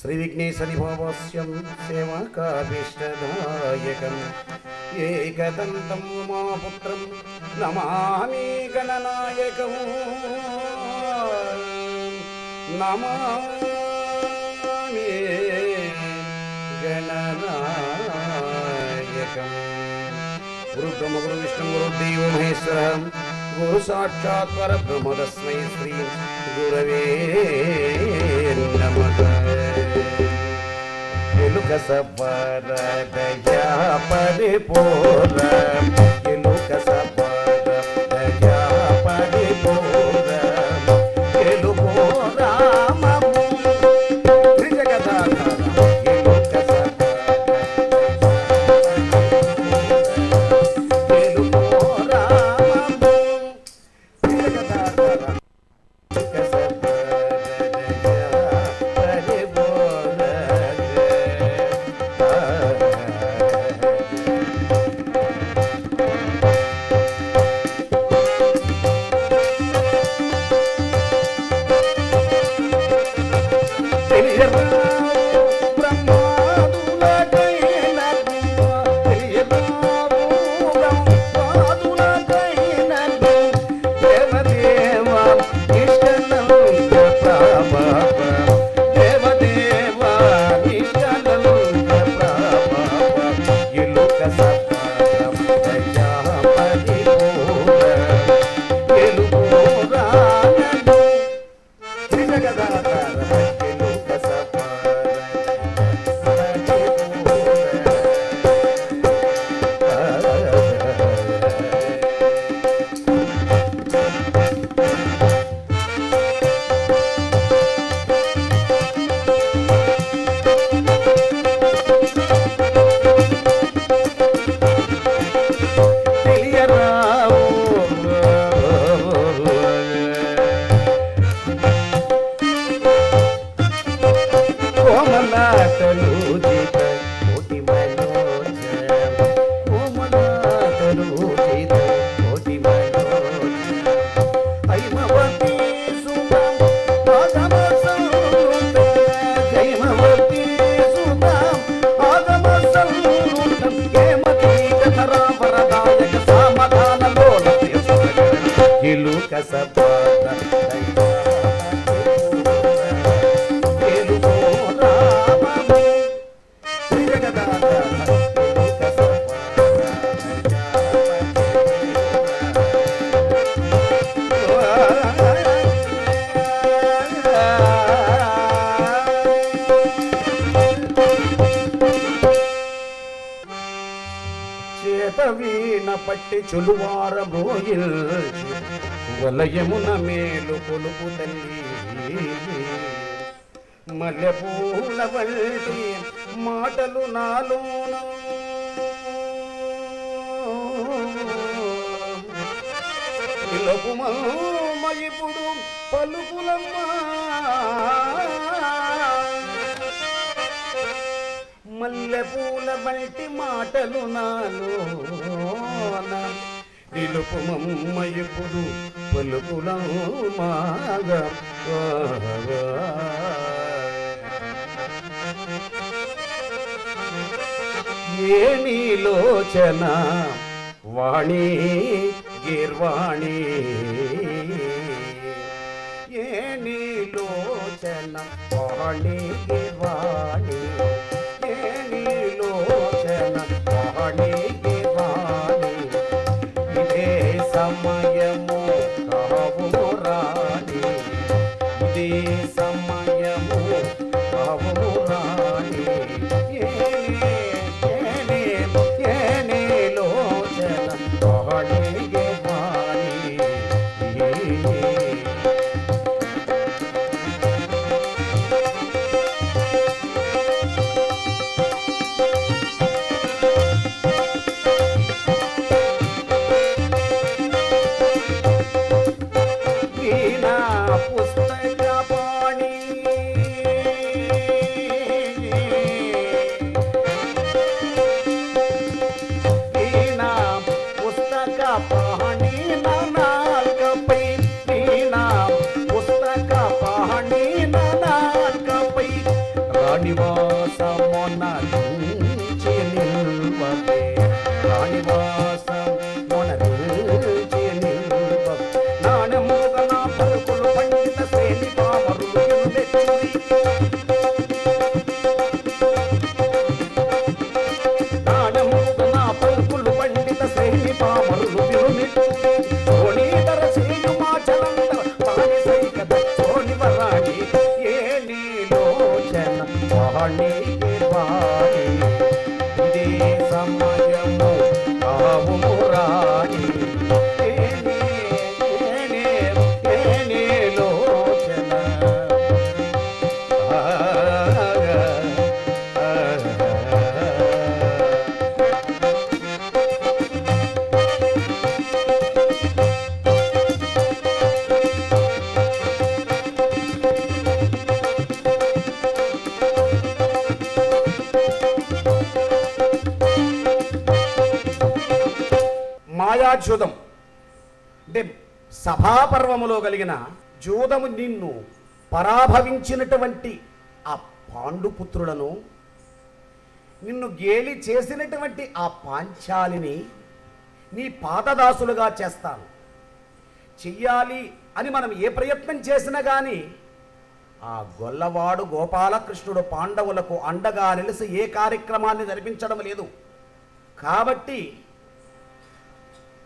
శ్రీ విఘ్నేశనిభావాస్యం సేవకాభీష్టదాయకం ఏకదంతం ఉమాపుత్రం నమామి గణనాయకం నమామి గణనాయకం. గురుబ్రహ్మ గురు విష్ణు గురుదేవో మహేశ్వర గురు సాక్షాత్ పరబ్రహ్మ తస్మై శ్రీ గురవే నమః. ఎలుక సపర దయా పరిపూర్ణ ఎలుక సపర దయా పరిపూర్ణ ఎలుకో రామము త్రిజగదాధార ఎలుక సపర ఎలుకో రామము త్రిజగదాధార వీణ పట్టి చులువార బ్రోయిల్చి వలయమున మేలు కొలుపు తల్లి మల్లెపూల వంటి మాటలు నాలోన పిలుపుమమ్మ ఇప్పుడు పలుకులమ్మ మల్లెపూల వంటి మాటలు నాలోన నిలుపుమమ్మ ఇప్పుడు పలుకులమ్మాగా. ఏ నీలోచన వాణి గీర్వాణి ఏ నీలోచన వాణి గీర్వాణి ఏ నీలోచన వాణి గీర్వాణి ఇదే సమయము కావు రాణి ఇదే సమయము కావు రాణి వాణి వాణి ఇదే సమయము కావుము రాణి మాయాజూదం అంటే సభాపర్వములో కలిగిన జూదము నిన్ను పరాభవించినటువంటి ఆ పాండుపుత్రులను నిన్ను గేలి చేసినటువంటి ఆ పాంచాలిని నీ పాదదాసులుగా చేస్తాను. చెయ్యాలి అని మనం ఏ ప్రయత్నం చేసినా కానీ ఆ గొల్లవాడు గోపాలకృష్ణుడు పాండవులకు అండగా నిలిసి ఏ కార్యక్రమాన్ని జరిపించడం లేదు. కాబట్టి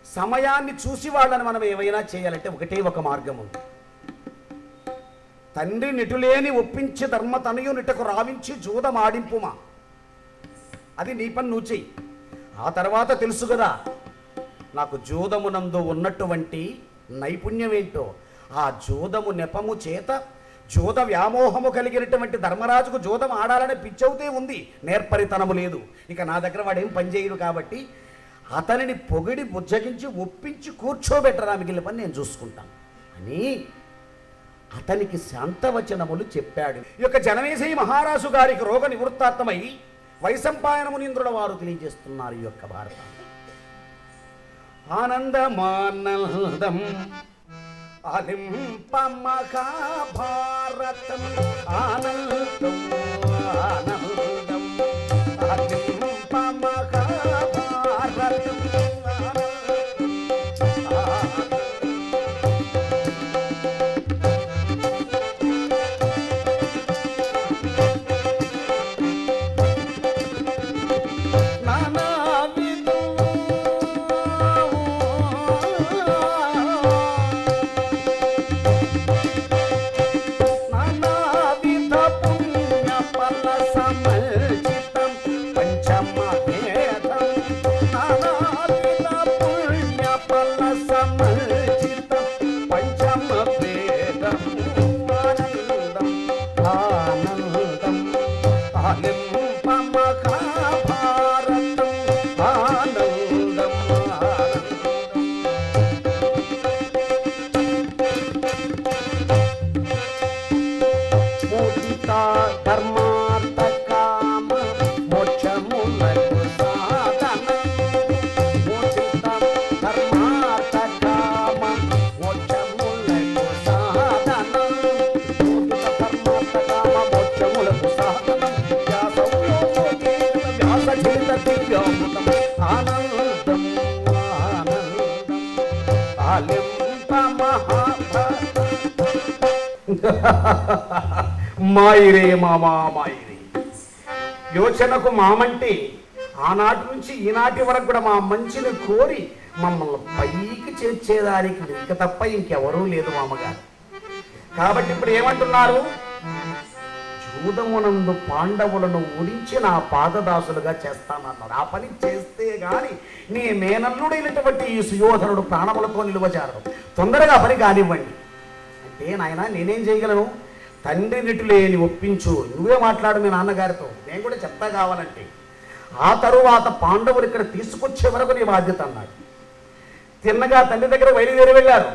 సమయాన్ని చూసి వాళ్ళని మనం ఏమైనా చేయాలంటే ఒకటే ఒక మార్గం ఉంది. తండ్రి నిటులేని ఒప్పించి ధర్మ తనయునిటకు రావించి జూదమాడింపుమా, అది నీ పని నువ్వు చెయ్యి. ఆ తర్వాత తెలుసు కదా నాకు జూదమునందు ఉన్నటువంటి నైపుణ్యం ఏంటో. ఆ జూదము నెపము చేత జూద వ్యామోహము కలిగినటువంటి ధర్మరాజుకు జూదం ఆడాలనే పిచ్చవుతే ఉంది, నేర్పరితనము లేదు. ఇక నా దగ్గర వాడేం పనిచేయడు కాబట్టి అతనిని పొగిడి బుజ్జగించి ఒప్పించి కూర్చోబెట్టరా, మిగిలిన పని నేను చూసుకుంటాను అని అతనికి శాంతవచనములు చెప్పాడు. ఈ యొక్క జనమేజయ మహారాజు గారికి రోగ నివృత్తార్థమై వైశంపాయన మునీంద్రుల వారు తెలియజేస్తున్నారు ఈ యొక్క భారతం. ఆనందమానందం అలింప మహాభారతం ఆనందం ఆనందం అలింప మహాభారతం మాయిరే మామా మాయిరే. యోచనకు మామంటే ఆనాటి నుంచి ఈనాటి వరకు కూడా మా మంచిని కోరి మమ్మల్ని పైకి చేర్చేదానికి ఇంక తప్ప ఇంకెవరూ లేదు మామగారు. కాబట్టి ఇప్పుడు ఏమంటున్నారు, జూదమునందు పాండవులను ఉరించి నా పాదదాసులుగా చేస్తానన్నారు. ఆ పని చేస్తే గాని నీ మేనల్లుడైనటువంటి ఈ సుయోధనుడు ప్రాణములతో నిలువచారు. తొందరగా పని కానివ్వండి అంటే నాయన నేనేం చేయగలను, తండ్రి నిటులేని ఒప్పించు, నువ్వే మాట్లాడు మీ నాన్నగారితో, నేను కూడా చెప్తా కావాలంటే. ఆ తరువాత పాండవులు ఇక్కడ తీసుకొచ్చే వరకు నీ బాధ్యత అన్నాడు. తిన్నగా తండ్రి దగ్గర బయలుదేరి వెళ్ళారు.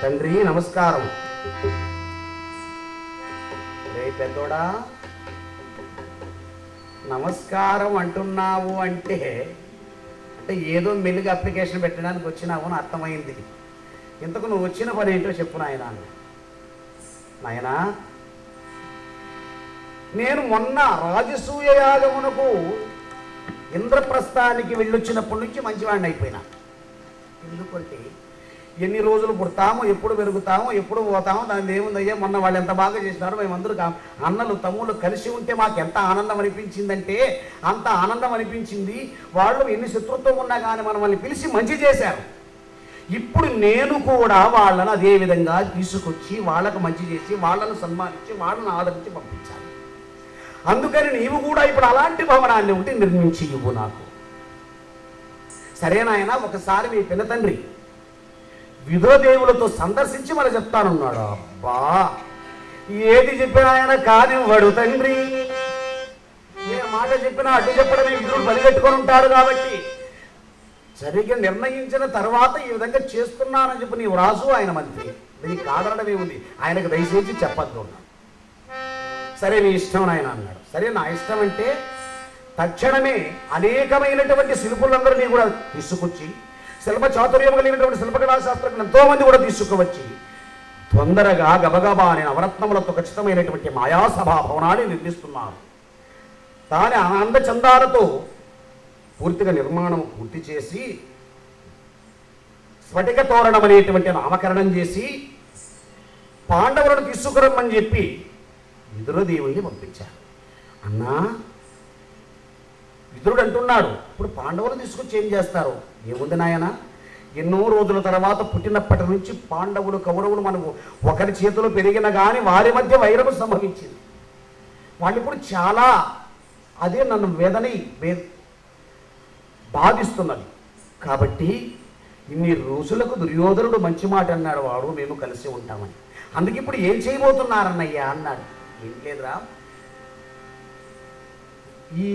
తండ్రి నమస్కారం. రే పెద్దోడా, నమస్కారం అంటున్నావు అంటే ఏదో మెల్లిగా అప్లికేషన్ పెట్టడానికి వచ్చినావు అని అర్థమైంది. ఇంతకు నువ్వు వచ్చిన పని ఏంటో చెప్పు నాయన. నాయనా, నేను మొన్న రాజసూయ యాగమునకు ఇంద్రప్రస్థానికి వెళ్ళొచ్చినప్పటి నుంచి మంచివాడిని అయిపోయినా. ఎందుకంటే ఎన్ని రోజులు పుడతామో, ఎప్పుడు పెరుగుతామో, ఎప్పుడు పోతామో దాని ఏముందయ్యా. మొన్న వాళ్ళు ఎంత బాగా చేసినారో, మేమందరూ అన్నలు తమ్ముళ్ళు కలిసి ఉంటే మాకు ఎంత ఆనందం అనిపించిందంటే అంత ఆనందం అనిపించింది. వాళ్ళు ఎన్ని శత్రుత్వం ఉన్నా కానీ మనల్ని పిలిచి మంచి చేశారు. ఇప్పుడు నేను కూడా వాళ్ళను అదే విధంగా తీసుకొచ్చి వాళ్ళకు మంచి చేసి వాళ్ళను సన్మానించి వాళ్ళను ఆదరించి పంపించాలి. అందుకని నీవు కూడా ఇప్పుడు అలాంటి భవనాన్ని ఒకటి నిర్మించి ఇవ్వు నాకు. సరేనాయన, ఒకసారి మీ పిన్న తండ్రి విదురదేవులతో సందర్శించి మరి చెప్తానున్నాడు. అబ్బా, ఏది చెప్పినా ఆయన కానివ్వడు తండ్రి. ఏ మాట చెప్పినా అడ్డు చెప్పడమే విదురుడు బలిపెట్టుకొని ఉంటాడు. కాబట్టి సరిగ్గా నిర్ణయించిన తర్వాత ఈ విధంగా చేస్తున్నానని చెప్పి నీవు రాసు, ఆయన మంత్రి, దీనికి కాదనడమే ఉంది, ఆయనకు దయచేసి చెప్పద్దు అన్నాడు. సరే నీ ఇష్టం నాయన అన్నాడు. సరే నా ఇష్టం అంటే తక్షణమే అనేకమైనటువంటి శిల్పులందరినీ కూడా తీసుకొచ్చి, శిల్ప చాతుర్యం కలిగినటువంటి శిల్పకళా శాస్త్రం ఎంతోమంది కూడా తీసుకువచ్చి తొందరగా గబగబా అనే నవరత్నములతో ఖచ్చితమైనటువంటి మాయాసభా భవనాన్ని నిర్మిస్తున్నారు. దాని ఆనంద చందాలతో పూర్తిగా నిర్మాణం పూర్తి చేసి స్ఫటిక తోరణం అనేటువంటి నామకరణం చేసి పాండవులను తీసుకురమ్మని చెప్పి విదురదేవుని పంపించారు. అన్నా, విదురుడు అంటున్నాడు, ఇప్పుడు పాండవులు తీసుకొచ్చి ఏం చేస్తారు? ఏముంది నాయన, ఎన్నో రోజుల తర్వాత పుట్టినప్పటి నుంచి పాండవులు కౌరవులు మనకు ఒకరి చేతిలో పెరిగిన కానీ వారి మధ్య వైరము సంభవించింది. వాళ్ళు ఇప్పుడు చాలా, అదే నన్ను బాధిస్తున్నది. కాబట్టి ఇన్ని రోజులకు దుర్యోధనుడు మంచి మాట అన్నాడు, వాడు మేము కలిసి ఉంటామని. అందుకే ఇప్పుడు ఏం చేయబోతున్నారన్నయ్యా అన్నాడు. ఏం లేదురా, ఈ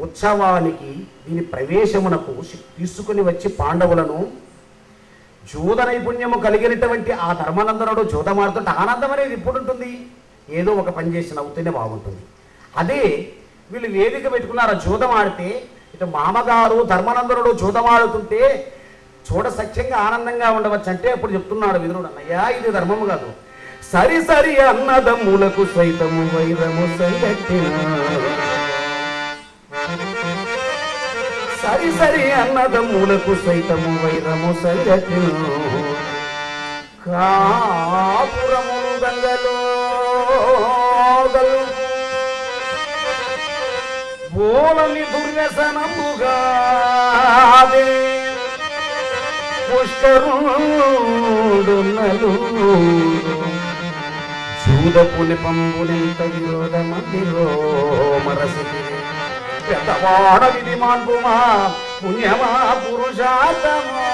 ఉత్సవానికి దీని ప్రవేశమునకు తీసుకుని వచ్చి పాండవులను జూద నైపుణ్యము కలిగినటువంటి ఆ ధర్మానందనుడు జూదమాడుతుంటే ఆనందం అనేది ఇప్పుడు ఉంటుంది. ఏదో ఒక పని చేసి నవ్వుతూనే బాగుంటుంది. అదే వీళ్ళు వేదిక పెట్టుకున్నారు, జూదమాడితే ఇటు మామగారు ధర్మానందనుడు జూదమాడుతుంటే చూడ సఖ్యంగా ఆనందంగా ఉండవచ్చు. అంటే అప్పుడు చెప్తున్నాడు విదురుడు, అన్నయ్యా ఇది ధర్మము కాదు. సరి సరి అన్నదమ్ములకు సైతము వైరము సంగతిన, సరి సరి అన్నదమ్ములకు సైతము వైరము సంగతిన, కాపురము గంగలో బోలని దుర్వ్యసనముగాదే పుష్కరుడు నలుడు చూదపు నిపంబునింత విరోధ మధ్యలో మరసి పెద్దవాడ విధి మాన్పుమా పుణ్యమా పురుషార్థమా.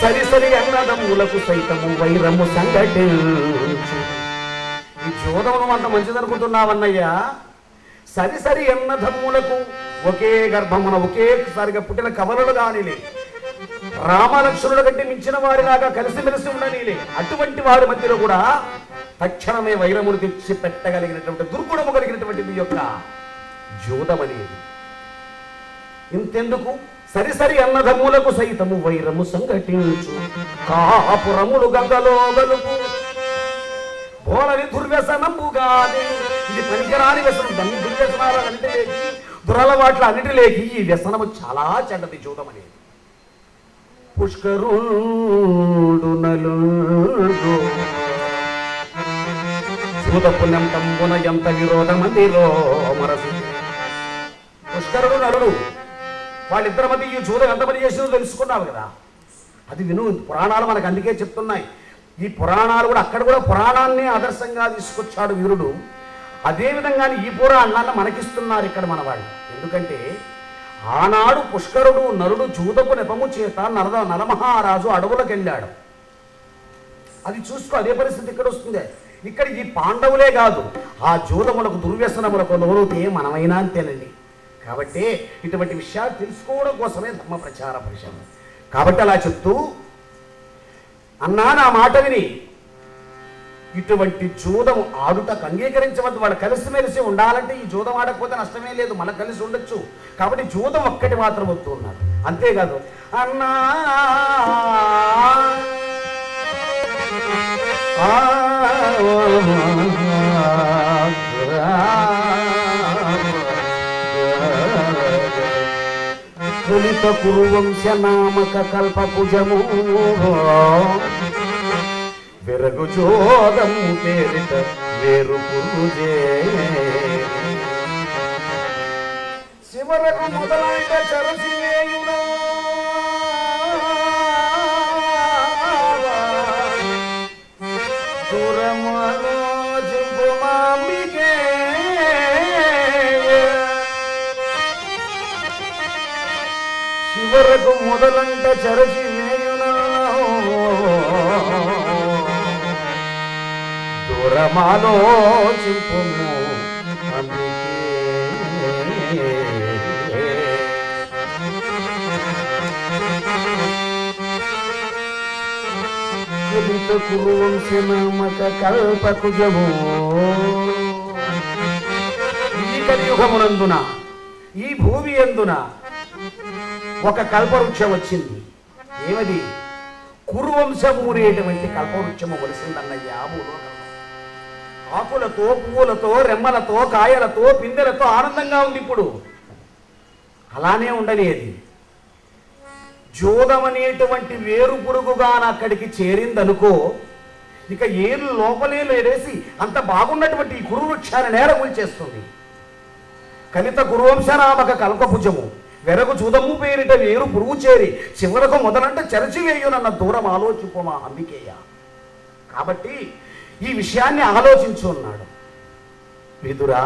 సరి సరి అన్నదమ్ములకు సైతము వైరము సంఘటించు. ఈ జోదమును అంత మంచిదనుకుంటున్నావన్నయ్యా. సరి సరి అన్నదమ్ములకు ఒకే గర్భమున ఒకేసారిగా పుట్టిన కవలలు కానిలే, రామలక్ష్మణుల కంటే మించిన వారిలాగా కలిసిమెలిసి ఉండనీలే, అటువంటి వారి మధ్యలో కూడా తక్షణమే వైరమును తెచ్చి పెట్టగలిగినటువంటి దుర్గుణము కలిగినటువంటి మీ యొక్క జోదమనేది. ఇంతెందుకు, సరిసరి అన్నదమ్ములకు సైతము వైరము సంఘటించు, కాపురములు గంగలో గలుపు బోలని దుర్వ్యసనముగానే. ఇది పనికిరాని వ్యసనం, దాన్ని దుర్వ్యసనాలన్నిటిలేకి దురలవాట్ల అన్నిటిలేకి ఈ వ్యసనము చాలా చెడ్డది జూదం అనేది. పుష్కరుడు నలుడు జూద పుణ్యం తంబున ఎంత విరోధమందిలో మరసి. పుష్కరుడు నలుడు వాళ్ళిద్దరి మధ్య ఈ జూదం ఎంత పని చేసిందో తెలుసుకున్నావు కదా. అది విను, పురాణాలు మనకు అందుకే చెప్తున్నాయి. ఈ పురాణాలు కూడా, అక్కడ కూడా పురాణాన్ని ఆదర్శంగా తీసుకొచ్చాడు వీరుడు. అదేవిధంగా ఈ పురాణాన్ని మనకిస్తున్నారు ఇక్కడ మన వాళ్ళు. ఎందుకంటే ఆనాడు పుష్కరుడు నరుడు జూదపు నెపము చేత నలమహారాజు అడవులకు వెళ్ళాడు. అది చూసుకో, అదే పరిస్థితి ఇక్కడ వస్తుంది. ఇక్కడ ఈ పాండవులే కాదు, ఆ జూదములకు దుర్వ్యసనములకు నోరుతే మనమైనా అంతేనండి. కాబట్టి ఇటువంటి విషయాలు తెలుసుకోవడం కోసమే ధర్మ ప్రచార పరిశ్రమ. కాబట్టి అలా చెప్తూ, అన్నా నా మాట విని ఇటువంటి జూదం ఆడుటకు అంగీకరించవద్దు. వాళ్ళు కలిసిమెలిసి ఉండాలంటే ఈ జూదం ఆడకపోతే నష్టమే లేదు, మన కలిసి ఉండొచ్చు. కాబట్టి జూదం ఒక్కటి మాత్రం వద్దు ఉన్నాడు. అంతేకాదు అన్నా కలిత కురువంశ నామక కల్పకుజము విరగు జోదము పేరిట వేరు పురుజే శివరకు మొదలైన చరసివేయుడు దూరమాలోచింపు మాంబికే శివరకు మొదలంట చరసివేయుడు దూరమాలోచింపుము కురువంశనామక కల్పకుజము. ఈ కలియుగమునందున ఈ భూమి యందున ఒక కల్పవృక్షం వచ్చింది. ఏమది? కురువంశము అనేటువంటి కల్పవృక్షము వలసిందన్నయ్యా. ఆకులతో, పువ్వులతో, రెమ్మలతో, కాయలతో, పిందెలతో ఆనందంగా ఉంది. ఇప్పుడు అలానే ఉండలేదు. జోదం అనేటువంటి వేరు పురుగుగాన అక్కడికి చేరిందనుకో, ఇక ఏళ్ళు లోపలే లేడేసి అంత బాగున్నటువంటి ఈ కురువృక్షాన్ని నేల కూల్చేస్తుంది. కలిత కురువంశనామక కల్పభుజము వెరగు జూదము పేరిట వేరు పురుగు చేరి చివరకు మొదలంటే చెరచివేయునన్న దూరం ఆలోచింపమా అంబికేయ. కాబట్టి ఈ విషయాన్ని ఆలోచించు అన్నాడు. విదురా,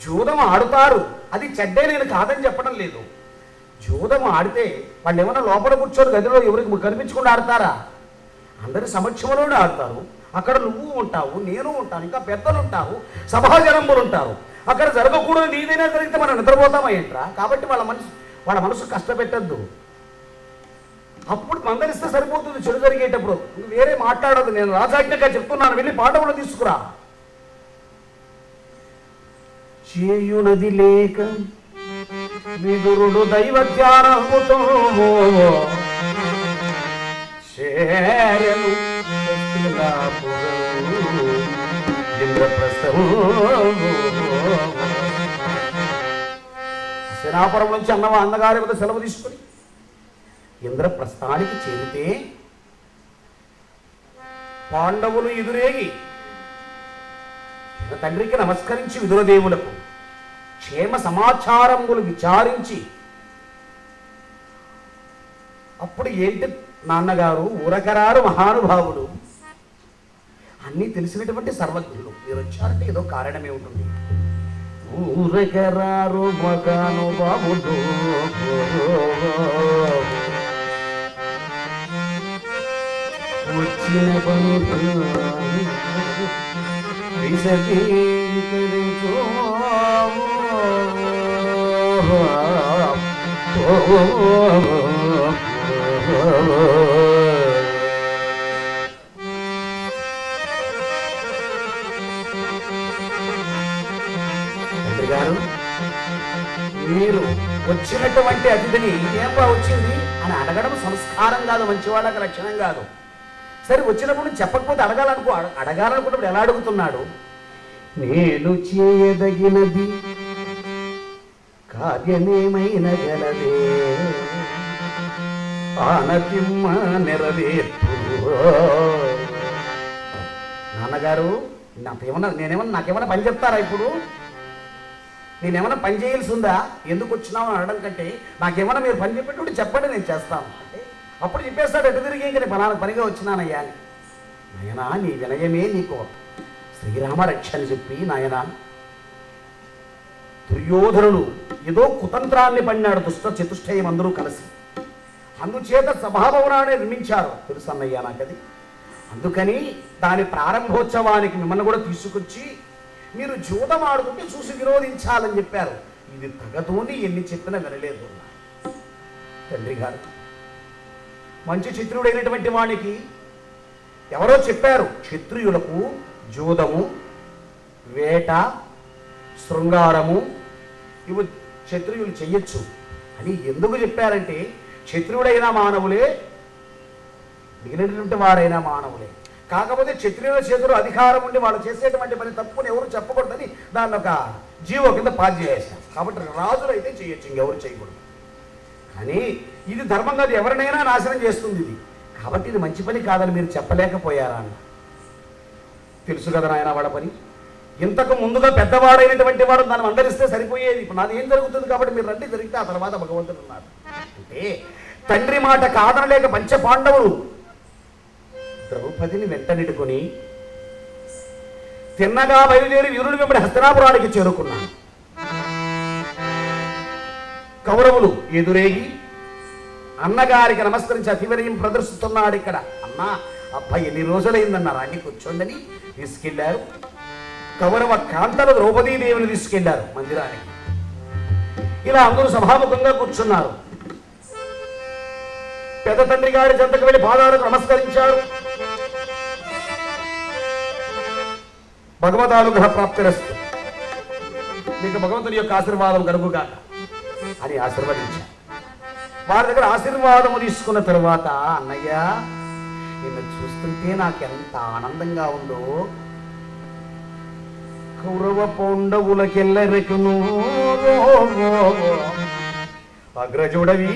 జూదం ఆడుతారు, అది చెడ్డే, నేను కాదని చెప్పడం లేదు. జూదం ఆడితే వాళ్ళు ఏమన్నా లోపల కూర్చొని గదిలో ఎవరికి కనిపించకుండా ఆడతారా? అందరి సమక్షంలోనే ఆడతారు. అక్కడ నువ్వు ఉంటావు, నేను ఉంటాను, ఇంకా పెద్దలు ఉంటారు, సభాజనంబులు ఉంటారు. అక్కడ జరగకూడదు నీదైనా జరిగితే మనం నిద్రపోతామా ఏంట్రా? కాబట్టి వాళ్ళ మనసు కష్టపెట్టద్దు. అప్పుడు మందలిస్తే సరిపోతుంది. చెడు జరిగేటప్పుడు వేరే మాట్లాడదు. నేను రాజాజ్ఞగా చెప్తున్నాను, వెళ్ళి పాఠములు తీసుకురా. చేయునది లేక విదురుడు దైవ ధ్యానముతో చేరను సేనాపురం నుంచి అన్నగారి వద్ద సెలవు తీసుకుని ఇంద్రప్రస్థానికి చేరితే పాండవులు ఎదురేగి తండ్రికి నమస్కరించి విదురదేవులకు క్షేమ సమాచారములు విచారించి, అప్పుడు ఏంటి నాన్నగారు ఊరకరారు మహానుభావుడు, అన్నీ తెలిసినటువంటి సర్వజ్ఞులు, మీరు వచ్చారంటే ఏదో కారణమే ఉంటుంది. ఊరకరారు మహానుభావుడు వచ్చిన తండ్రి గారు, మీరు వచ్చినటువంటి అతిథిని ఏమో వచ్చింది అని అడగడం సంస్కారం కాదు, మంచివాళ్ళకి లక్షణం కాదు. సరే, వచ్చినప్పుడు చెప్పకపోతే అడగాలనుకున్నప్పుడు ఎలా అడుగుతున్నాడు? నేను చేయదగినది కార్యమేమైన గలదే ఆనతిమ్మ నెరవేర్పు. నాన్నగారు, నాకేమన్నా పని చెప్తారా? ఇప్పుడు నేనేమన్నా పని చేయాల్సి ఉందా? ఎందుకు వచ్చినావు అని అనడం కంటే నాకేమన్నా మీరు పని చెప్పేటప్పుడు చెప్పండి, నేను చేస్తాను అంటే అప్పుడు చెప్పేస్తాడు, ఎటు తిరిగి ఇంక నేను పనిగా వచ్చినానయ్యా అని. నాయనా, నీ వినయమే నీకు శ్రీరామ రక్ష అని చెప్పి, నాయనా దుర్యోధనుడు ఏదో కుతంత్రాన్ని పడినాడు, దుష్ట చతుష్టయం అందరూ కలిసి. అందుచేత సభాభవనాన్ని నిర్మించారు, తెలుసు అన్నయ్యా నాకది. అందుకని దాని ప్రారంభోత్సవానికి మిమ్మల్ని కూడా తీసుకొచ్చి మీరు జూదం ఆడుతుంటే చూసి విరోధించాలని చెప్పారు. ఇది తగదోని ఎన్ని చెప్పినా వినలేదు. తండ్రి గారు, మంచి చిత్రుడైనటువంటి వానికి ఎవరో చెప్పారు, క్షత్రియులకు జూదము, వేట, శృంగారము ఇవి క్షత్రియులు చెయ్యొచ్చు అని ఎందుకు చెప్పారంటే, క్షత్రియుడైనా మానవులే, మిగిలినటువంటి వారైనా మానవులే. కాకపోతే క్షత్రియుల చేతులు అధికారం ఉండి వాళ్ళు చేసేటువంటి పని తప్పుని ఎవరు చెప్పకూడదని దాన్ని ఒక జీవో కింద పాస్ చేసేసాం. కాబట్టి రాజులు అయితే చేయొచ్చు, ఇంకెవరు చేయకూడదు. కానీ ఇది ధర్మం కాదు, ఎవరినైనా నాశనం చేస్తుంది ఇది. కాబట్టి ఇది మంచి పని కాదని మీరు చెప్పలేకపోయారా అన్న. తెలుసు కదా నాయన వాళ్ళ పని. ఇంతకు ముందుగా పెద్దవాడైనటువంటి వాడు దాన్ని అందరిస్తే సరిపోయేది. ఇప్పుడు నాది ఏం జరుగుతుంది కాబట్టి మీరు రండి, జరిగితే ఆ తర్వాత భగవంతుడు ఉన్నారు. అంటే తండ్రి మాట కాదనలేక పంచపాండవులు ద్రౌపదిని వెంటనిట్టుకుని తిన్నగా బయలుదేరి వీరుని వెంబడి హస్తినాపురానికి చేరుకున్నాను. కౌరవులు ఎదురేగి అన్నగారికి నమస్కరించి అతివరయం ప్రదర్శిస్తున్నాడు. ఇక్కడ అన్న అబ్బాయి ఎన్ని రోజులైందన్నారు, అన్ని కూర్చోండని తీసుకెళ్లారు. కౌరవ కాంతలు ద్రౌపదీదేవిని తీసుకెళ్లారు మందిరానికి. ఇలా అందరూ సభాముఖంగా కూర్చున్నారు. పెద్ద తండ్రి గారి చెంతకు వెళ్ళి పాదాలకు నమస్కరించారు. భగవతానుగ్రహ ప్రాప్తిరస్తు, మీకు భగవంతుని యొక్క ఆశీర్వాదం కలుగుగా అని ఆశీర్వదించారు. వారి దగ్గర ఆశీర్వాదము తీసుకున్న తరువాత, అన్నయ్య నిన్ను చూస్తుంటే నాకు ఎంత ఆనందంగా ఉందో, కౌరవ పౌండవులకెల్లరెకును అగ్రజుడవి,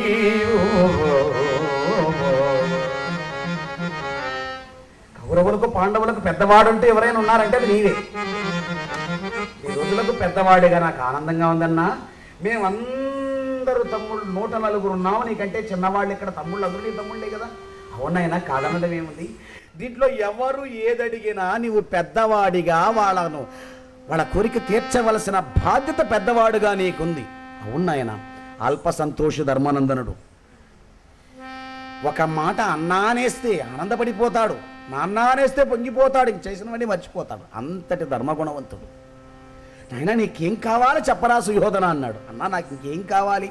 కౌరవులకు పాండవులకు పెద్దవాడంటూ ఎవరైనా ఉన్నారంటే అది నీవే. ఈ రోజులకు పెద్దవాడిగా నాకు ఆనందంగా ఉందన్నా. మేమందరూ తమ్ముళ్ళు 104 ఉన్నాము, నీకంటే చిన్నవాళ్ళు ఇక్కడ తమ్ముళ్ళు, అందరూ నీ తమ్ముళ్ళే కదా. అవునైనా కాదనడం ఏముంది దీంట్లో. ఎవరు ఏదడిగినా నీవు పెద్దవాడిగా వాళ్ళ కోరిక తీర్చవలసిన బాధ్యత పెద్దవాడుగా నీకుంది. అవునాయన అల్ప సంతోష ధర్మానందనుడు ఒక మాట అన్నా అనేస్తే ఆనందపడిపోతాడు, నాన్న అనేస్తే పొంగిపోతాడు, ఇంక చేసినవన్నీ మర్చిపోతాడు. అంతటి ధర్మగుణవంతుడు. నాయనా నీకేం కావాలి చెప్పరా సుయోధన అన్నాడు. అన్నా నాకు ఇంకేం కావాలి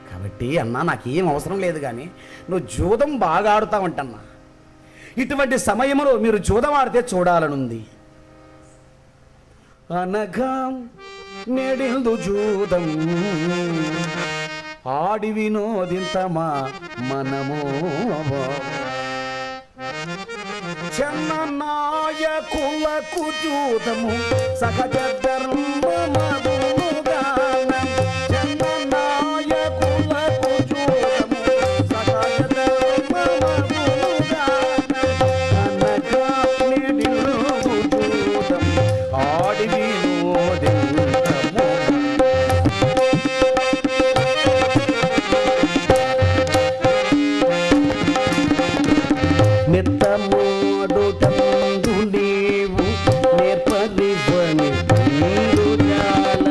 కాబట్టి, అన్నా నాకేం అవసరం లేదు, కానీ నువ్వు జూదం బాగా ఆడుతావంటన్నా. ఇటువంటి సమయంలో మీరు జూదం ఆడితే చూడాలనుంది. అనగా నెడిందు జూదం ఆడి వినోదింతమా మనము, జననాయకులకు జూదము సహజ ధర్మమగునుగా, జననాయకులకు జూదము సహజ ధర్మమగునుగా, అనగా నిడిలు జూదం ఆడి వినోదింతము. నిత్తమోడుటందు నీవు నేర్పరివని నీరుజాల,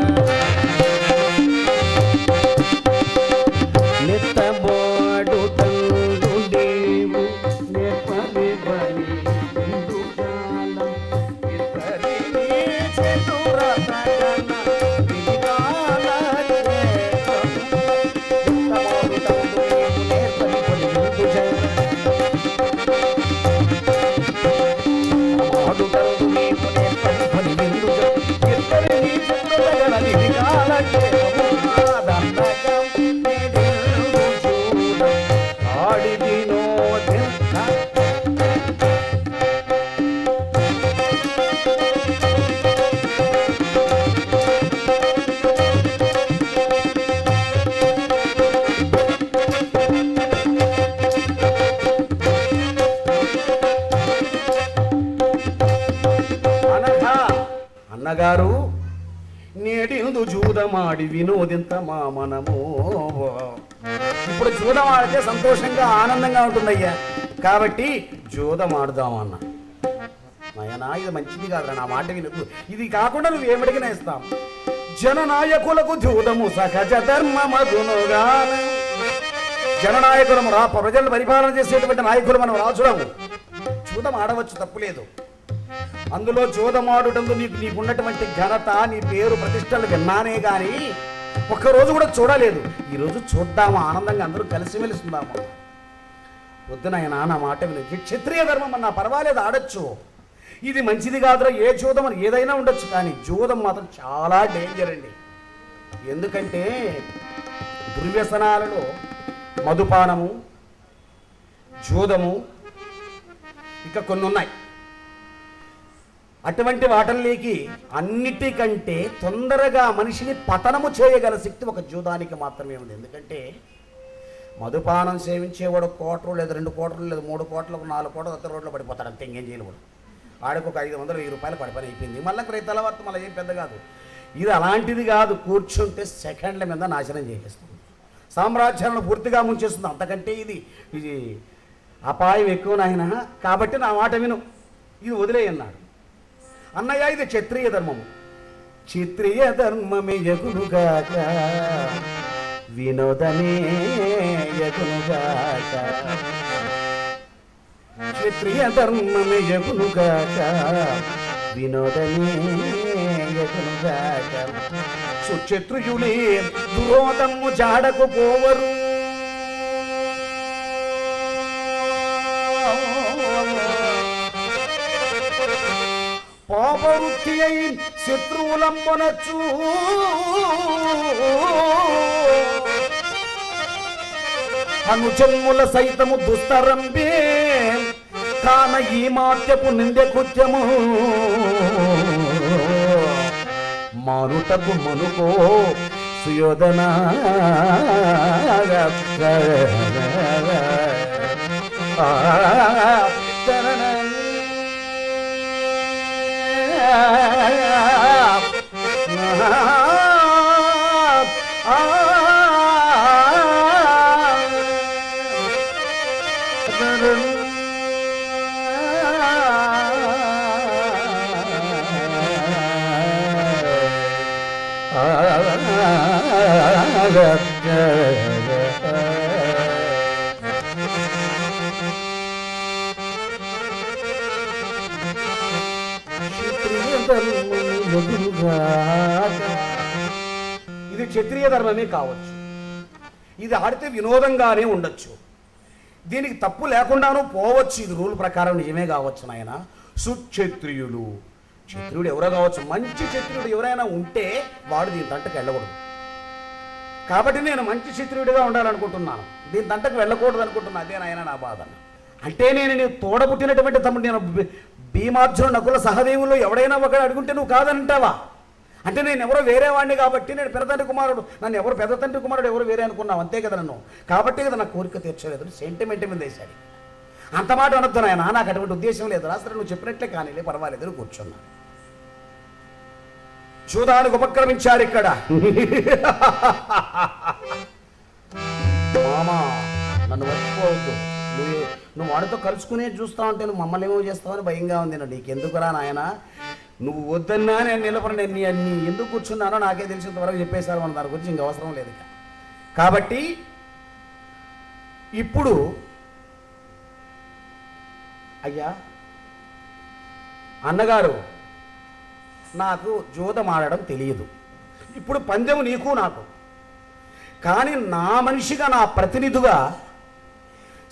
నిత్తమోడుటందు నీవు నేర్పరివని నీరుజాల, ఇతరిని చతురతగన విగాల చేతము, నిత్తమోడుటందు నీవు నేర్పరివని నీరుజాల, అన్నగారు నేటిందు జూదమాడి వినోదింతమా మనము. ఇప్పుడు జూదం ఆడితే సంతోషంగా ఆనందంగా ఉంటుందయ్యా, కాబట్టి జూదం ఆడుదామన్న. నాయనా ఇది మంచిది కాదురా, నా మాట వినుకు. ఇది కాకుండా నువ్వు ఏమడిగినా ఇస్తాం. జననాయకులకు జూదము సహజ ధర్మమగునుగా, జననాయకులము ప్రజలను పరిపాలన చేసేటువంటి నాయకులు మనం రాజులము. జూదం ఆడవచ్చు, తప్పులేదు. అందులో జూదమాడుటందు నీకున్నటువంటి ఘనత, నీ పేరు ప్రతిష్టలు విన్నానే కానీ ఒక్కరోజు కూడా చూడలేదు. ఈరోజు చూద్దాము, ఆనందంగా అందరూ కలిసిమెలిసి ఉందాము. వద్దు నాయనా, నా మాట విను. క్షత్రియ ధర్మం అన్నా పర్వాలేదు, ఆడచ్చు. ఇది మంచిది కాదురా, ఏ జూదం అని ఏదైనా ఉండొచ్చు, కానీ జూదం మాత్రం చాలా డేంజర్ అండి. ఎందుకంటే దుర్వ్యసనాలలో మధుపానము, జూదము, ఇక కొన్ని ఉన్నాయి. అటువంటి వాటల్లోకి అన్నిటికంటే తొందరగా మనిషిని పతనము చేయగల శక్తి ఒక జూదానికి మాత్రమే ఉంది. ఎందుకంటే మధుపానం సేవించేవాడు 1 కోట్లు లేదు, 2 కోట్లు లేదు, 3 కోట్లకు 4 కోట్ల కొత్త రోడ్లో పడిపోతాడు. అంతే, ఇంకేం చేయలేవాడు. ఆడికి ఒక 500-1000 రూపాయలు పడిపోయి అయిపోయింది. మళ్ళీ తెల్లవారు మళ్ళీ ఏం పెద్ద కాదు. ఇది అలాంటిది కాదు, కూర్చుంటే సెకండ్ల మీద నాశనం చేసేస్తుంది, సామ్రాజ్యాలను పూర్తిగా ముంచేస్తుంది. అంతకంటే ఇది అపాయం ఎక్కువ నాయన. కాబట్టి నా మాట విను, ఇది వదిలేయన్నాడు. అన్నయ్య, ఇది క్షత్రియ ధర్మము. క్షత్రియ ధర్మమే యగునుగాక, వినోదమే యగునుగాక. క్షత్రియ ధర్మమే యగునుగాక, వినోదమే యగునుగాక. సుక్షత్రియులే దురోధము జాడకు పోవరు, పాపవృత్తి అయి శత్రువులంబనచ్చు. అనుజన్ముల సైతము దుస్తరంబే, కాన ఈ మాత్యపు నిందె కృత్యము. మానుటకు మనుకో సుయోధన, ఇది క్షత్రియ ధర్మమే కావచ్చు. ఇది ఆడితే వినోదంగానే ఉండొచ్చు, దీనికి తప్పు లేకుండానూ పోవచ్చు. ఇది రూల్ ప్రకారం నిజమే కావచ్చు నాయన. సుక్షత్రియులు, క్షత్రియుడు ఎవరో కావచ్చు, మంచి క్షత్రియుడు ఎవరైనా ఉంటే వాడు దీని తంటకు వెళ్ళకూడదు. కాబట్టి నేను మంచి క్షత్రియుడిగా ఉండాలనుకుంటున్నాను, దీని తంటకు వెళ్ళకూడదు అనుకుంటున్నా. అదే నాయన నా బాధ. అంటే నేను తోడబుట్టినటువంటి తమ్ముడు, నేను భీమార్జున నకుల సహదేవులు ఎవడైనా ఒకడు అడుగుంటే నువ్వు కాదంటావా? అంటే నేను ఎవరో వేరే వాడిని కాబట్టి, నేను పెద్దతండ్రి కుమారుడు, నన్ను ఎవరు పెద్ద తండ్రి కుమారుడు ఎవరు వేరే అనుకున్నావు, అంతే కదా నన్ను. కాబట్టి కదా నా కోరిక తీర్చలేదు, సెంటిమెంట్ మీద వేశాడు. అంత మాట అనొద్దు నాయన, నాకు అటువంటి ఉద్దేశం లేదు. రాత్రి నువ్వు చెప్పినట్లే కానీలే, పర్వాలేదు అని కూర్చున్నా. జూదానికి ఉపక్రమించారు ఇక్కడ. మామా, నన్ను మర్చిపోవద్దు. నువ్వు వాడితో కలుసుకునే చూస్తా ఉంటే నువ్వు మమ్మల్ని ఏమో చేస్తావని భయంగా ఉంది. నీకెందుకురా నాయన, నువ్వు వద్దన్నా నేను నిలబడి నేను ఎందుకు కూర్చున్నానో నాకే తెలిసినంత వరకు చెప్పేశారు. మన దాని గురించి ఇంక అవసరం లేదు. కాబట్టి ఇప్పుడు అయ్యా అన్నగారు, నాకు జూదం ఆడడం తెలియదు. ఇప్పుడు పందెము నీకు నాకు, కానీ నా మనిషిగా, నా ప్రతినిధిగా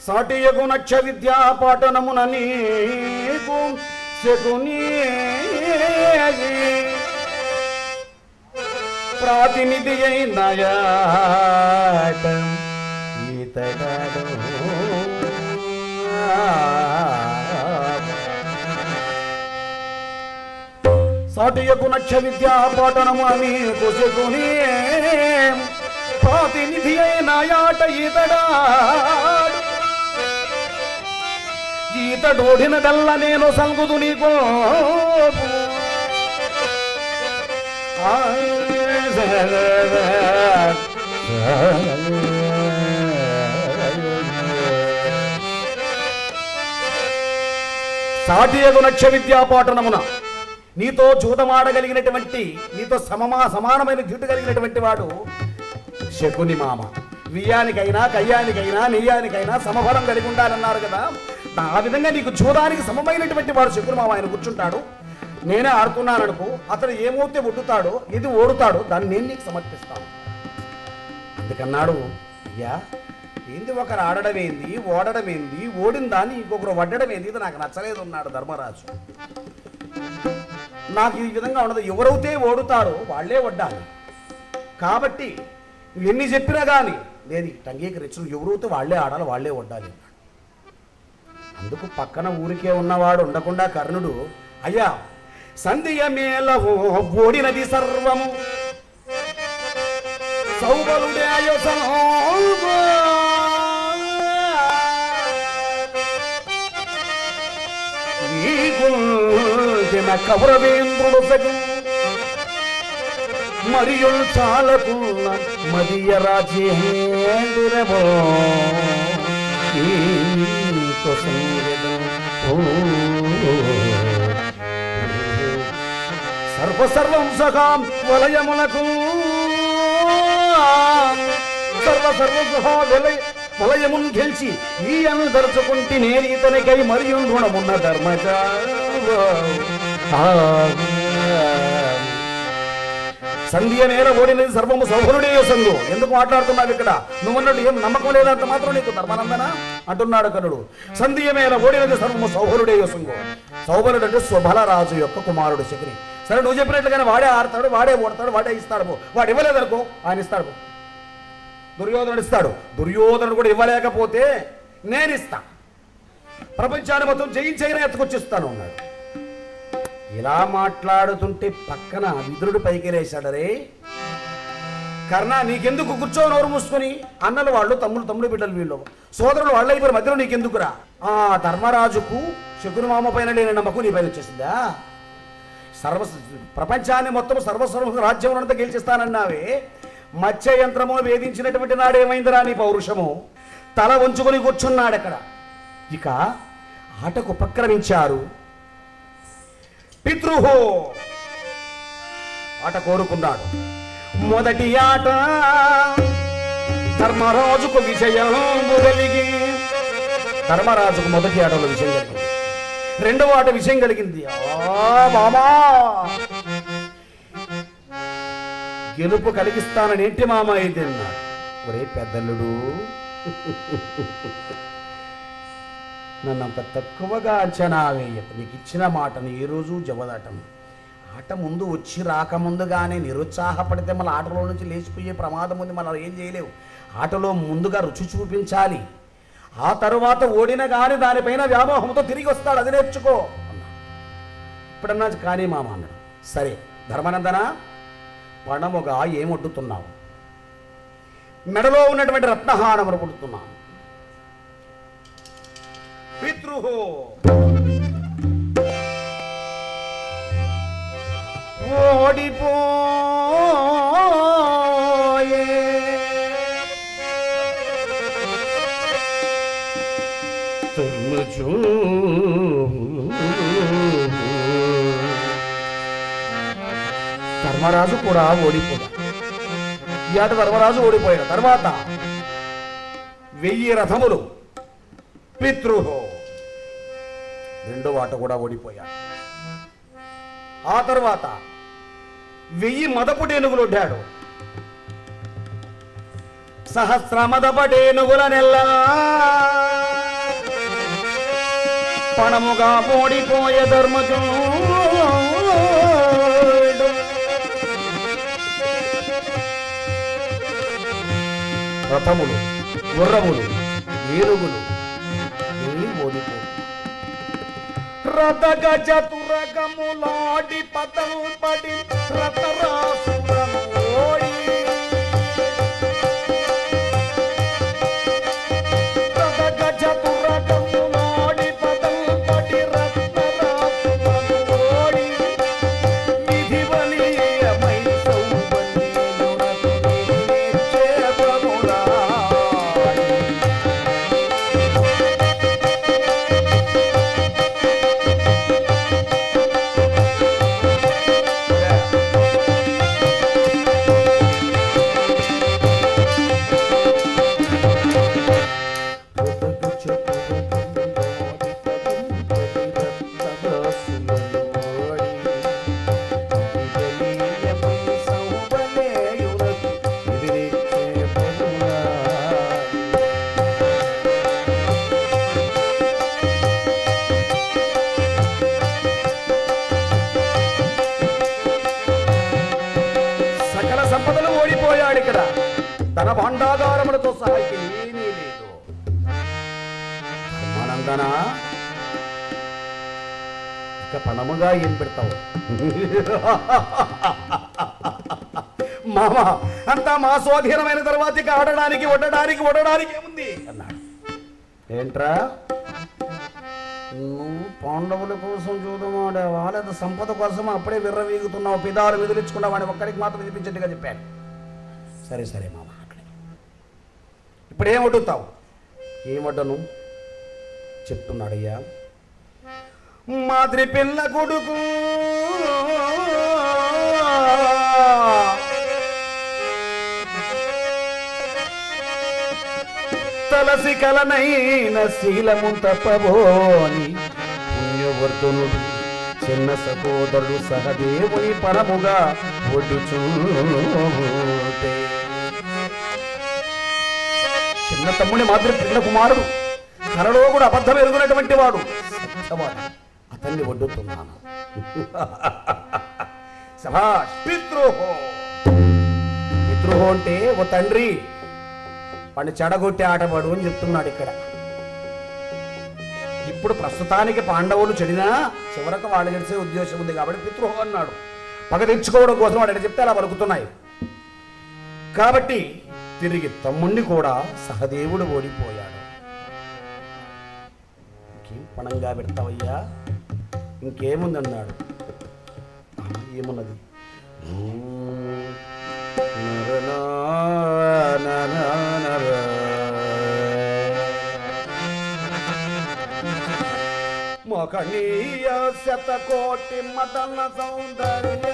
సాటియగు నక్ష విద్యా పాఠనమున నీకు శకుని ప్రాతినిధి అయినయా ఈతడాడు. సాటియగు నక్ష విద్యా పాఠనము నీకు శకుని ప్రాతినిధి అయినయాట ఈతడాడు. ఈతడోడినదల్ల నేను సంగుదు నీకు. సాటియగు నక్ష విద్యా పాఠనమున నీతో జూదమాడగలిగినటువంటి, నీతో సమానమైన జుట్టు కలిగినటువంటి వాడు శకుని మామ. వియ్యానికైనా కయ్యానికైనా నెయ్యానికైనా సమఫలం కలిగి ఉండాలన్నారు కదా. ఆ విధంగా నీకు జూదానికి సమమైనటువంటి వాడు శకుని మామ. ఆయన కూర్చుంటాడు, నేనే ఆడుతున్నాను అనుకో, అతను ఏమవుతే ఒడ్డుతాడో, ఇది ఓడుతాడో దాన్ని నేను నీకు సమర్పిస్తాను. అందుకన్నాడు, అయ్యా ఏంది ఒకరు ఆడడం ఏంది, ఓడడం ఏంది, ఓడిందాన్ని ఇంకొకరు వడ్డడం ఏంది, ఇది నాకు నచ్చలేదు అన్నాడు ధర్మరాజు. నాకు ఈ విధంగా ఉండదు, ఎవరైతే ఓడుతారో వాళ్ళే వడ్డాలి. కాబట్టి ఎన్ని చెప్పినా కానీ నేను అంగీకరించను, ఎవరైతే వాళ్ళే ఆడాలి, వాళ్ళే వడ్డాలి. అందుకు పక్కన ఊరికే ఉన్నవాడు ఉండకుండా కర్ణుడు, అయ్యా సంధియ మేళ ఓడినది సర్వము సౌబలుడే కౌరవేంద్రుడు సగు మరియు చాలకున్న మదియ రాజేంద్రమో సర్వసర్వం సహాం వలయములకు సర్వసర్వం సహా వలయమును గెలిచి ఈ అను దరుచుకుంటే నేను ఇతనికై మరియు రుణమున్న ధర్మజా సంధ్య నేల ఓడినది సర్వము సౌభరుడే సంగు. ఎందుకు మాట్లాడుతున్నావు ఇక్కడ? నువ్వన్నట్టు ఏం నమ్మకం లేదంత మాత్రం నీకు ధర్మానందన అంటున్నాడు కనుడు. సంధ్య మేల ఓడినది సర్వము సౌభరుడే సంగు. సౌభరుడు అంటే స్వబలరాజు యొక్క కుమారుడు శకుని. సరే నువ్వు చెప్పినట్లుగానే వాడే ఆడతాడు, వాడే ఓడతాడు, వాడే ఇస్తాడు. వాడు ఇవ్వలేదనుకో ఆయన ఇస్తాడు, దుర్యోధనుడు ఇస్తాడు. దుర్యోధనుడు కూడా ఇవ్వలేకపోతే నేను ఇస్తా, ప్రపంచాన్ని మొత్తం జయించైనా ఎత్తుకొచ్చిస్తాను అన్నాడు. ఇలా మాట్లాడుతుంటే పక్కన విదురుడు పైకి లేచాడరే, కర్ణ నీకెందుకు కూర్చో నోరు మూసుకొని, అన్నలు వాళ్ళు తమ్ముడు బిడ్డలు వీళ్ళు సోదరులు వాళ్ళు అయిపోయిన మధ్యలో నీకెందుకురా? ఆ ధర్మరాజుకు శకుని మామ పైన లేని నమ్మకం నీ పైన వచ్చేసిందా? ప్రపంచాన్ని మొత్తం సర్వస్వ రాజ్యం అంతా గెలిచిస్తానన్నావే, మత్స్య యంత్రము వేధించినటువంటి నాడేమైందిరా నీ పౌరుషము? తల వంచుకొని కూర్చున్నాడు అక్కడ. ఇక ఆటకు ఉపక్రమించారు. పితృహో ఆట కోరుకున్నాడు. మొదటి ఆట ధర్మరాజుకు విషయం కలిగి, ధర్మరాజుకు మొదటి ఆటలో విషయం కలిగింది. రెండవ ఆట విషయం కలిగింది. మామా గెలుపు కలిగిస్తానని ఏంటి మామ ఇది అన్నాడు. ఒరే పెద్దల్లుడు, నన్నంత తక్కువగా అంచనా వేయకు. నీకు ఇచ్చిన మాటను ఏ రోజు జవదాటం. ఆట ముందు వచ్చి రాకముందుగానే నిరుత్సాహపడితే మళ్ళీ ఆటలో నుంచి లేచిపోయే ప్రమాదం ఉంది. మనం ఏం చేయలేవు. ఆటలో ముందుగా రుచి చూపించాలి, ఆ తరువాత ఓడిన కానీ దానిపైన వ్యామోహంతో తిరిగి వస్తాడు. అది నేర్చుకో అన్నా. ఇప్పుడన్నా కానీ మామ అన్నాడు. సరే ధర్మానందన, పణముగా ఏమొడ్డుతున్నావు? మెడలో ఉన్నటువంటి రత్నహారమును పుడుతున్నాను. పితృహో ఓడిపోయే తుర్ముచూ ధర్మరాజు కూడా ఓడిపోయాడు. ఈ ఆట ధర్మరాజు ఓడిపోయాడు. తర్వాత 1000 రథములు పితృహో రెండవ ఆట కూడా ఓడిపోయాడు. ఆ తర్వాత 1000 మదపుటేనుగులు ఒడ్డాడు. సహస్రమదపటేనుగుల నెల్ల పణముగా ఓడిపోయే ధర్మజు. రథములు, గుర్రములు, ఏనుగులు ఓడిపో. రథగ చతురగములాడి పదల్పడి రతరాసురము ఓడి. రథగ చతురగములాడి పదల్పడి రతరాసురము ఓడి. విధివలీయమై సౌబల్యమునకు నిశ్చేపములా. ధన భాండాగారములతో సహా ఏమీ లేదు. ధర్మానందన, ఇక పణముగా ఏం పెడతావు? మామ, అంతా మా స్వాధీనమైన తర్వాత ఇక ఆడడానికి వడడానికి ఏముంది అన్నాడు. ఏంట్రా, నువ్వు పాండవుల కోసం చూడమాడావా లేదా సంపద కోసం అప్పుడే విర్రవీగుతున్నావు, పిదాలు విదిలించుకున్నావు అని ఒక్కడికి మాత్రం వినిపించట్టుగా చెప్పాను. సరే సరే మామ, ఇప్పుడు ఏం వడ్డుతావు? ఏమడ్డను చెప్తున్నాడయ్యా. మాదిరి పిల్ల కొడుకు తలసి కలనైన శీలము తప్పబోని పుణ్యవర్ధనుడు చిన్న సహోదరుడు సహదేవుని పరముగా ఒడ్డుచూటే. చిన్న తమ్ముని మాదిరి పిల్ల కుమారుడు, కరలో కూడా అబద్ధం ఎరుగునటువంటి వాడు, అతన్ని వడ్డుతున్నాను. సభాష్. పితృహో అంటే ఓ తండ్రి వాడిని చెడగొట్టి ఆటపడు అని చెప్తున్నాడు ఇక్కడ. ఇప్పుడు ప్రస్తుతానికి పాండవులు చెడినా చివరకు వాళ్ళు గడిచే ఉద్దేశం ఉంది కాబట్టి పితృహో అన్నాడు. పగ తెచ్చుకోవడం కోసం వాడు చెప్తే అలా పలుకుతున్నాయి. కాబట్టి తిరిగి తమ్ముణ్ణి కూడా సహదేవుడు ఓడిపోయాడు. ఇంకేం పణంగా పెడతావయ్యా? ఇంకేముందన్నాడు. ఏమున్నది? మొకనీయ శతకోటి మదన సౌందర్య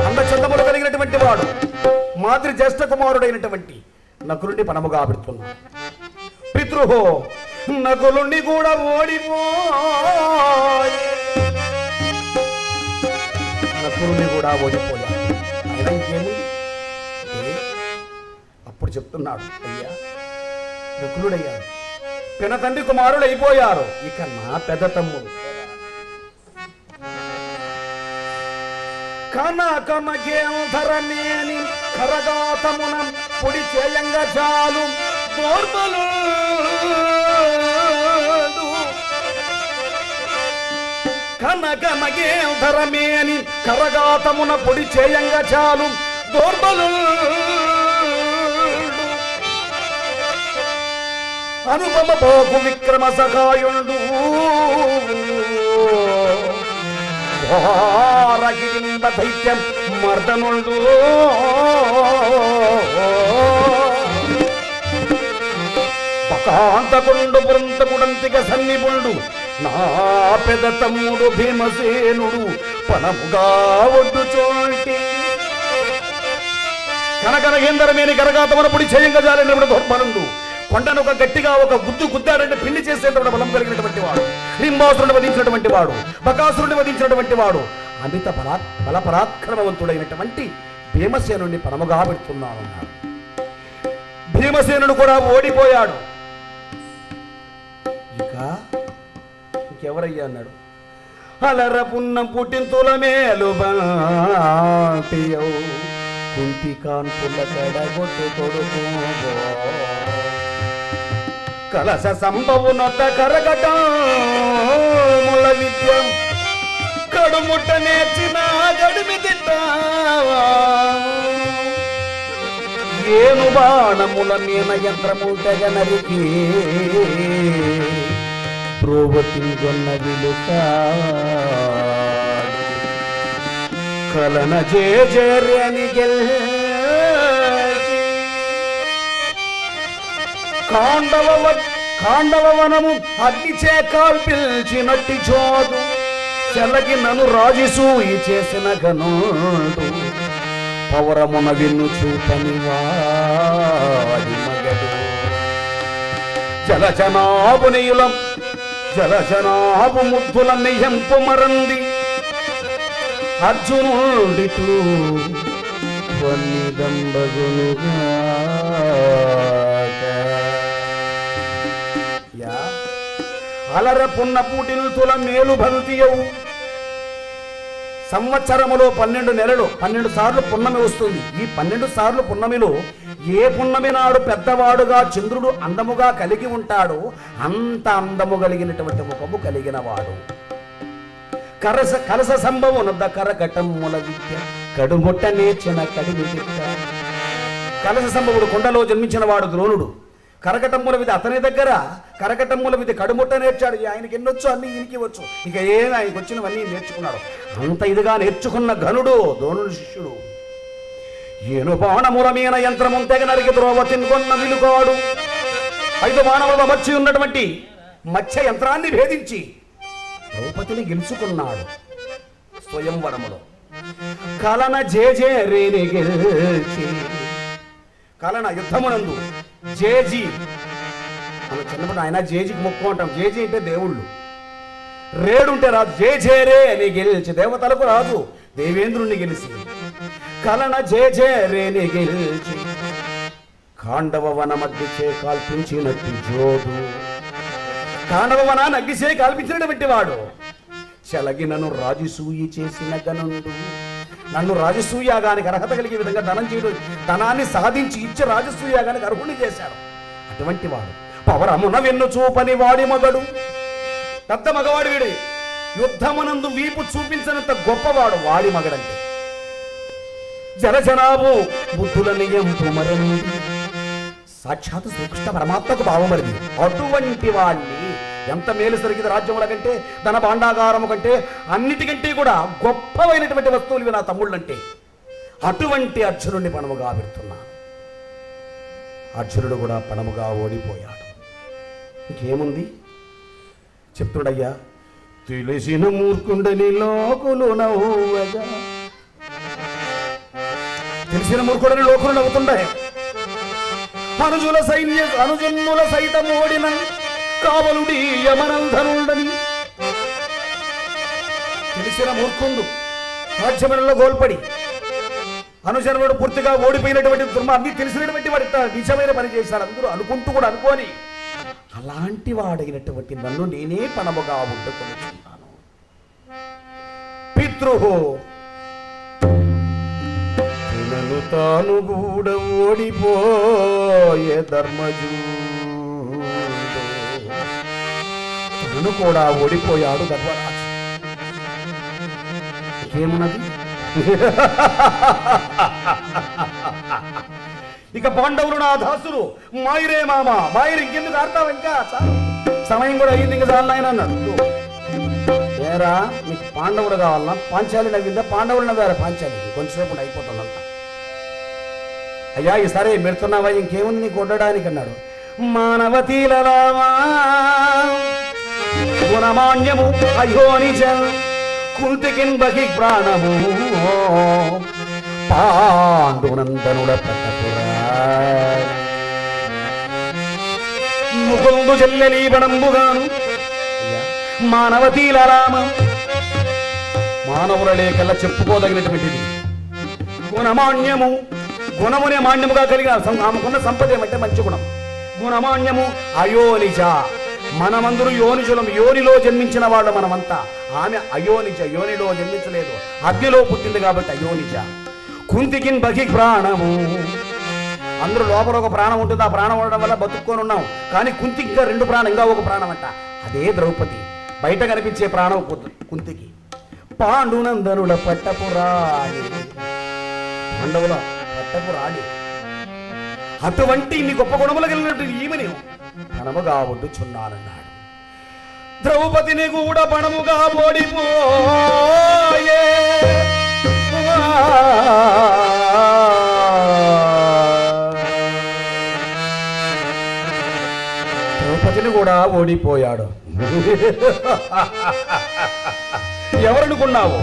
అందచందములు కలిగినటువంటి వాడు మాతృ జ్యేష్ఠ కుమారుడైనటువంటి నకులుని పణముగా పెడుతున్నాడు. పితృహో నకులుని కూడా ఓడిపోయాడు. అయినా ఇంకేముంది? అప్పుడు చెప్తున్నాడు, అయ్యా నకులుడయ్యాడు, పిన తండ్రి కుమారుడు అయిపోయారు, ఇక నా పెద్ద తమ్ముడు కనకమగేంధరమేని కరగాతమున పొడి చేయంగా చాలు దోర్బలు. కనకమగేంధరమేని కరగాతమున పొడి చేయంగా చాలు దోర్బలు. అనుపమ పోకు విక్రమ సహాయుడు ఘోరగిరింబ దైత్యం మర్దనుండు. పకాంతకుండు బృంతకుడంతిక సన్నిపుండు నా పెద్ద తమ్ముడు భీమసేనుడు పనముగా ఒడ్డు చోటి. కనకనగేందరమేని కరగాతమన పొడి చేయంగా జాలినప్పుడు దుర్బలుండు. కొండను ఒక గట్టిగా ఒక గుద్దు గుద్దాడంటే పిండి చేసేటువంటి బలం కలిగినటువంటి వాడు, హింబాసురుని వధించినటువంటి వాడు, బకాసురుని వధించినటువంటి వాడు, అమిత బల పరాక్రమవంతుడైనటువంటి భీమసేనుని పరముగా పెడుతున్నాడు. భీమసేనుడు కూడా ఓడిపోయాడు. ఇక ఇంకెవరయ్యా అన్నాడు. అలర పున్నం పుట్టింతుల మేలు బాటియౌ కుంటి కాన్పుల కడగొట్టు కొడుకు కలస సంభవునొద్ద కరగటముల విద్యం కడుముట్ట నేర్చిన గడిమి తిట్టావా ఏను బాణముల మీన యంత్రము తెగ నరికి ప్రోవతిగొన్న విలుక కలన జేజర్యని కాండవ వనము అగ్నిచే కాల్పిల్చినట్టి చోదు చెలగి నన్ను రాజసూయి చేసిన గనుడు పౌరమున విన్ను చూపని వాడి మగడు జలజనాభు నీలం జలజనాభు ముద్దుల నెయ్యంపు మరంది అర్జునుడిటూ వన్నిదంబగునుగా అలర పున్న పూటినుతుల మేలు భంతియవు సంవత్సరములో 12 నెలలు 12 సార్లు పున్నమి వస్తుంది. ఈ 12 సార్లు పున్నమిలో ఏ పున్నమి నాడు పెద్దవాడుగా చంద్రుడు అందముగా కలిగి ఉంటాడో అంత అందము కలిగినటువంటి ముఖము కలిగిన వాడు. కలస సంభవమునద్ద కరకటముల విద్య కడుముట్ట నేర్చిన కడిమి విద్య. కలస సంభవుడు కొండలో జన్మించిన వాడు ద్రోణుడు. కరకటమ్ముల విధి అతని దగ్గర కరకటమ్ముల విధి కడుముట్ట నేర్చాడు. ఆయనకి ఎన్నొచ్చు అన్ని ఈయనకి వచ్చు. ఇక ఏమి ఆయనకు వచ్చినవన్నీ నేర్చుకున్నాడు. అంత ఇదిగా నేర్చుకున్న ఘనుడు ద్రోణుడు శిష్యుడు. ఏను బాణముల మీన యంత్రము తెగ నరికి ద్రోవ తిన్కొన్న విలుకోడు. 5 బాణములతో మచ్చి ఉన్నటువంటి మత్స్య యంత్రాన్ని భేదించి ద్రౌపదిని గెలుచుకున్నాడు స్వయంవరములో. కలన జేజేరేని గెలిచి కలన యుద్ధమునందు జేజీ మన చిన్నప్పుడు ఆయన జేజీకి మొక్కు అంటాం. జేజీ అంటే దేవుళ్ళు, రేడుంటే రాజు. జేజేరే అని గెలిచి దేవతలకు రాజు దేవేంద్రుణ్ణి గెలిచి కలన జేజేరేని గెలిచి కాండవ వన మధ్యచే కాల్పించినట్టు జోడు. కాండవ వనాన్ని అగ్గిచే కాల్పించినటువంటి వాడు చెలగినను రాజసూయి చేసిన గనుండు. నన్ను రాజసూయాగానికి అర్హత కలిగే విధంగా ధనాన్ని సాధించి ఇచ్చి రాజసూయాగానికి అర్హుని చేశాడు. అటువంటి వాడు పవరమున వెన్ను చూపని వాడి మగడు. పెద్ద మగవాడు వీడు. యుద్ధమునందు వీపు చూపించినంత గొప్పవాడు వాడి మగడంటే. జలజనాభు బుద్ధుల నియంపు మరణి సాక్షాత్ శ్రీకృష్ణ పరమాత్మకు భావమరిది. అటువంటి వాడిని ఎంత మేలు జరిగింది రాజ్యముల కంటే ధన భాండాగారము కంటే అన్నిటికంటే కూడా గొప్పవైనటువంటి వస్తువులు నా తమ్ముళ్ళంటే. అటువంటి అర్జునుడిని పణముగా పెడుతున్నాను. అర్జునుడు కూడా పణముగా ఓడిపోయాడు. ఇంకేముంది చెప్తుడయ్యా. తెలిసిన మూర్ఖుండని లోకులు నవ్వగా. తెలిసిన మూర్ఖుడని లోకులు నవ్వుతుండే. అనుజన్ముల సైతం ఓడిన కావలుడి యమనంధనుడని తెలిసిన మూర్ఖుండు రాజ్యములలో గోల్పడి అనుచరుడు పూర్తిగా ఓడిపోయినటువంటి అన్ని తెలిసినటువంటి వాడి నిజమైన పని చేశాడు. అందరూ అనుకుంటూ కూడా అనుకోని అలాంటి వాడైనటువంటి నన్ను నేనే పణముగా వండుకొనుచున్నాను. పితృహో నన్ను తాను కూడా ఓడిపోయే ధర్మజుడు కూడా ఓడిపోయాడు ధర్మరాజు. ఏమున్నది ఇక పాండవులు నా దాసులు మాయిరే మామ మాయిరు ఇంకెందుకు ఆడతావు, ఇంకా సమయం కూడా అయ్యింది, ఇంకా చాలు ఆయన అన్నాడు. ఏరా నీకు పాండవుడు కావాలన్నా పాంచాలి నవ్విందా, పాండవులు నవ్వారా పాంచాలి, కొంచెంసేపు అయిపోతుందంతా. అయ్యా ఈసారి మెడుతున్నావా, ఇంకేముంది నీకు కొట్టడానికి అన్నాడు. మానవతీలలావా గుణమాన్యము అయ్యో నిజ కుంతికిన్ బహి ప్రాణము పాండునందనుడ పట్టపురా ముకుందు చెల్లెలి బడంబుగాను మానవతీలరామ మానవుల లేకల్లా చెప్పుకోదగినటువంటిది. గుణమాన్యము గుణమునే మాన్యముగా కలిగిన ఆమెకున్న సంపద ఏమంటే మంచి గుణం. గుణమాన్యము అయోనిజ మనమందరూ యోనిజులం, యోనిలో జన్మించిన వాళ్ళు మనమంతా. ఆమె అయోనిజ, యోనిలో జన్మించలేదు, అగ్నిలో పుట్టింది కాబట్టి అయోనిజ. కుంతికిన్ బహి ప్రాణము అందరూ లోపల ఒక ప్రాణం ఉంటుంది, ఆ ప్రాణం ఉండడం వల్ల బతుక్కొని ఉన్నాం. కానీ కుంతికి ఇంకా 2 ప్రాణం, ఇంకా ఒక ప్రాణం అంట, అదే ద్రౌపది. బయట కనిపించే ప్రాణం కుంతికి. పాండునందనుల పట్టపురాణి పాండవుల పట్టపురాణి. అటువంటి ఇన్ని గొప్ప గుణములు కలిగినట్టు ఈమెని పణముగా వండుచున్నానన్నాడు. ద్రౌపదిని కూడా పణముగా ఓడిపోయే ద్రౌపదిని కూడా ఓడిపోయాడు. ఎవరనుకున్నావు?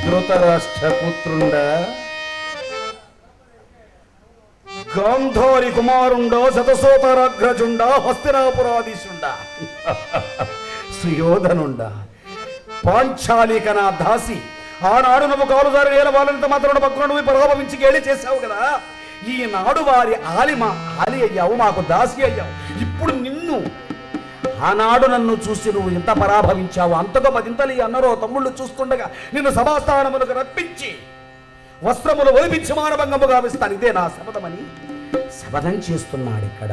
ధృతరాష్ట్రపుత్రుండా, గాంధారి కుమారుండా, శతసోతరాగ్రజుండా, హస్తినాపురాధీశుండా, సుయోధనుండా, పాంచాలికన దాసి, ఆనాడు నువ్వు కాలుదారి వేల వాళ్ళంత మాత్రం పక్కన నువ్వు ప్రభావించి గేలి చేశావు కదా. ఈనాడు వారి ఆలి అయ్యావు, మాకు దాసి అయ్యావు. ఇప్పుడు నిన్ను, ఆనాడు నన్ను చూసి నువ్వు ఇంత పరాభవించావు, అంతగా మదింతలు ఈ అన్నరో తమ్ముళ్ళు చూస్తుండగా నిన్ను సభాస్థానములకు రప్పించి వస్త్రములు ఒలిపించి మానభంగము గావిస్తాను, ఇదే నా శపథమని శపథం చేస్తున్నాడు ఇక్కడ.